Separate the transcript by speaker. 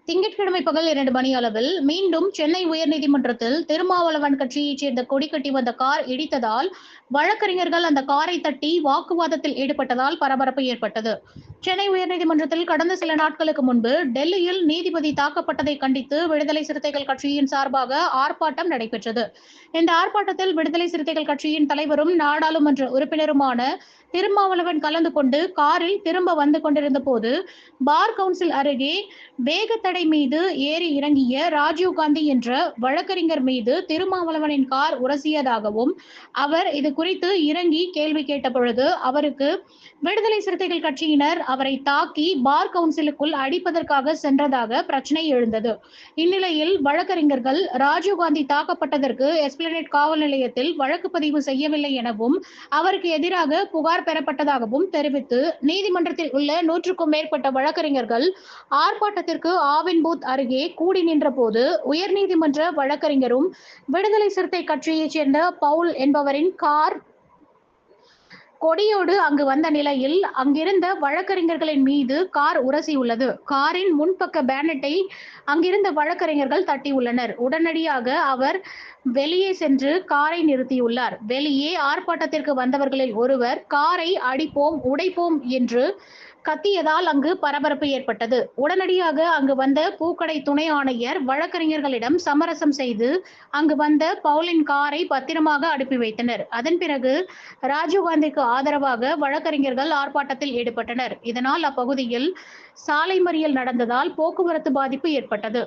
Speaker 1: திங்கட்கிழமை பகல் 2 மணி அளவில் மீண்டும் சென்னை உயர்நீதிமன்றத்தில் திருமாவளவன் கட்சியைச் சேர்ந்த கொடி கட்டி வந்த கார் இடித்ததால் வழக்கறிஞர்கள் அந்த காரை தட்டி வாக்குவாதத்தில் ஈடுபட்டதால் பரபரப்பு ஏற்பட்டது. சென்னை உயர்நீதிமன்றத்தில் கடந்த சில நாட்களுக்கு முன்பு டெல்லியில் நீதிபதி தாக்கப்பட்டதை கண்டித்து விடுதலை சிறுத்தைகள் கட்சியின் சார்பாக ஆர்ப்பாட்டம் நடைபெற்றது. இந்த ஆர்ப்பாட்டத்தில் விடுதலை சிறுத்தைகள் கட்சியின் தலைவரும் நாடாளுமன்ற உறுப்பினருமான திருமாவளவன் கலந்து கொண்டு காரில் திரும்ப வந்து கொண்டிருந்த போது பார் கவுன்சில் அருகே வேகத்தடை மீது ஏறி இறங்கிய ராஜீவ்காந்தி என்ற வழக்கறிஞர் மீது திருமாவளவனின் கார் உரசியதாகவும், அவர் இது குறித்து இறங்கி கேள்வி கேட்ட பொழுது அவருக்கு விடுதலை சிறுத்தைகள் கட்சியினர் அவரை தாக்கி பார் கவுன்சிலுக்குள் அடிப்பதற்காக சென்றதாக பிரச்சனை எழுந்தது. இந்நிலையில் வழக்கறிஞர்கள் ராஜீவ்காந்தி தாக்கப்பட்டதற்கு எஸ்பிளனேட் காவல் நிலையத்தில் வழக்கு பதிவு செய்யவில்லை எனவும், அவருக்கு எதிராக புகார் பெறப்பட்டதாகவும் தெரிவித்து நீதிமன்றத்தில் உள்ள 100க்கும் மேற்பட்ட வழக்கறிஞர்கள் ஆர்ப்பாட்டத்திற்கு ஆவின் பூத் அருகே கூடி நின்ற போது உயர்நீதிமன்ற வழக்கறிஞரும் விடுதலை சிறுத்தை கட்சியைச் சேர்ந்த பவுல் என்பவரின் கார் கொடியோடு அங்கு வந்த நிலையில் அங்கிருந்த வழக்கறிஞர்களின் மீது கார் உரசியுள்ளது. காரின் முன்பக்க பேனட்டை அங்கிருந்த வழக்கறிஞர்கள் தட்டியுள்ளனர். உடனடியாக அவர் வெளியே சென்று காரை நிறுத்தியுள்ளார். வெளியே ஆர்ப்பாட்டத்திற்கு வந்தவர்களில் ஒருவர் காரை அடிப்போம், உடைப்போம் என்று கத்தியதால் அங்கு பரபரப்பு ஏற்பட்டது. உடனடியாக அங்கு வந்த பூக்கடை துணை ஆணையர் வழக்கறிஞர்களிடம் சமரசம் செய்து அங்கு வந்த பவுலின் காரை பத்திரமாக அனுப்பி வைத்தனர். அதன் பிறகு ராஜீவ்காந்திக்கு ஆதரவாக வழக்கறிஞர்கள் ஆர்ப்பாட்டத்தில் ஈடுபட்டனர். இதனால் அப்பகுதியில் சாலை மறியல் நடந்ததால் போக்குவரத்து பாதிப்பு ஏற்பட்டது.